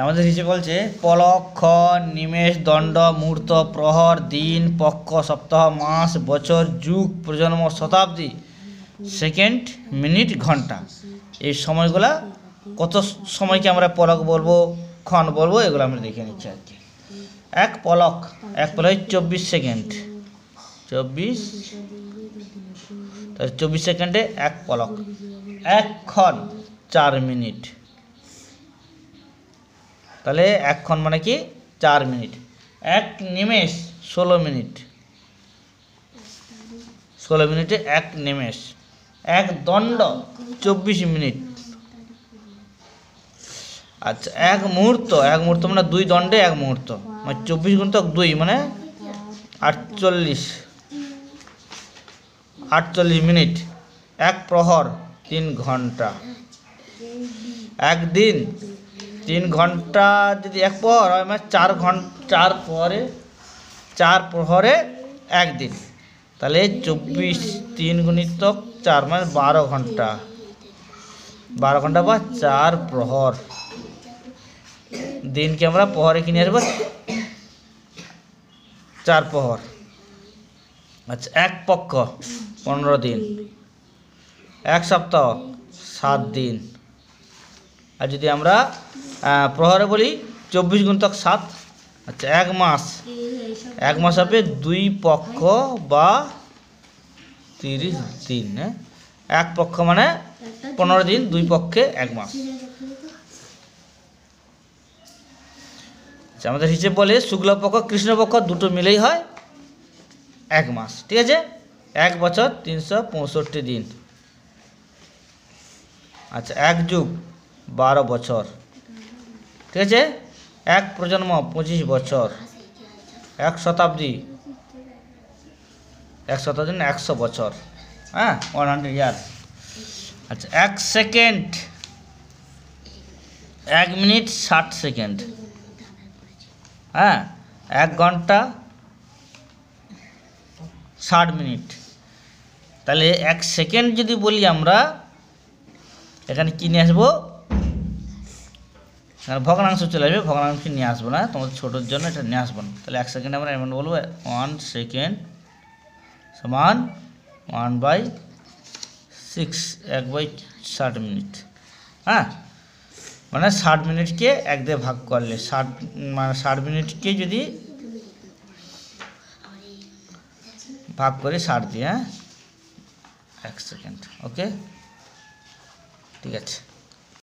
আমাদের হিসেবে বলছে পলক, ক্ষণ, নিমেষ, দণ্ড, মুহূর্ত, প্রহর, দিন, পক্ষ, সপ্তাহ, মাস, বছর, যুগ, প্রজন্ম, শতাব্দী, সেকেন্ড, মিনিট, ঘন্টা। এই সময়গুলা কত সময়কে আমরা পলক বলবো, ক্ষণ বলবো, এগুলো আমরা দেখে নিচ্ছি আর কি। এক পলক 24 সেকেন্ড, 24, তাহলে 24 সেকেন্ডে এক পলক। এক ক্ষণ 4 মিনিট, তাহলে এক ক্ষণ মানে কি 4 মিনিট। এক নিমেষ 16 মিনিট, 16 মিনিটে এক নিমেষ। এক দণ্ড 24 মিনিট। আচ্ছা, এক মুহূর্ত মানে 2 দণ্ডে এক মুহূর্ত, মানে 24 গুণিতক 2 মানে 48 মিনিট। এক প্রহর 3 ঘন্টা। এক দিন 3 ঘন্টা যদি এক প্রহর হয় মানে 4 ঘন্টা, 4 প্রহরে একদিন। তাহলে 24 3 গুণিতক 4 মানে 12 ঘন্টা, 12 ঘন্টা বা 4 প্রহর। দিনকে আমরা প্রহরে কিনে আসবো 4 প্রহর। আচ্ছা, এক পক্ষ 15 দিন। এক সপ্তাহ 7 দিন। আর যদি আমরা প্রহরে বলি 24 গুণিতক 7। আচ্ছা, এক মাস হবে 2 পক্ষ বা 30 দিন। এক পক্ষ মানে 15 দিন, 2 পক্ষে 1 মাস। আচ্ছা, আমাদের হিসেব বলে শুক্লপক্ষ কৃষ্ণপক্ষ দুটো মিলেই হয় 1 মাস। ঠিক আছে, 1 বছর 365 দিন। আচ্ছা, 1 যুগ 12 বছর। ঠিক আছে, 1 প্রজন্ম 25 বছর। 1 শতাব্দী 100 বছর। 100 ইয়ার। আচ্ছা, 1 সেকেন্ড 1 মিনিট 60 সেকেন্ড। 1 ঘন্টা 60 মিনিট। তাহলে 1 সেকেন্ড যদি বলি আমরা, এখানে কী নিয়ে আসবো, ভগ্নাংশ চলে আসবে, ভগ্নাংশ নিয়ে আসবো না, তোমাদের ছোটোর জন্য এটা নিয়ে আসবো না। তাহলে 1 সেকেন্ড আমরা এমন বলবো 1 সেকেন্ড সমান 1/6, 1/60 মিনিট। মানে 60 মিনিটকে 1 দিয়ে ভাগ করলে 60 মিনিটকে যদি ভাগ করি 60 দিয়ে, 1 সেকেন্ড। ওকে, ঠিক আছে।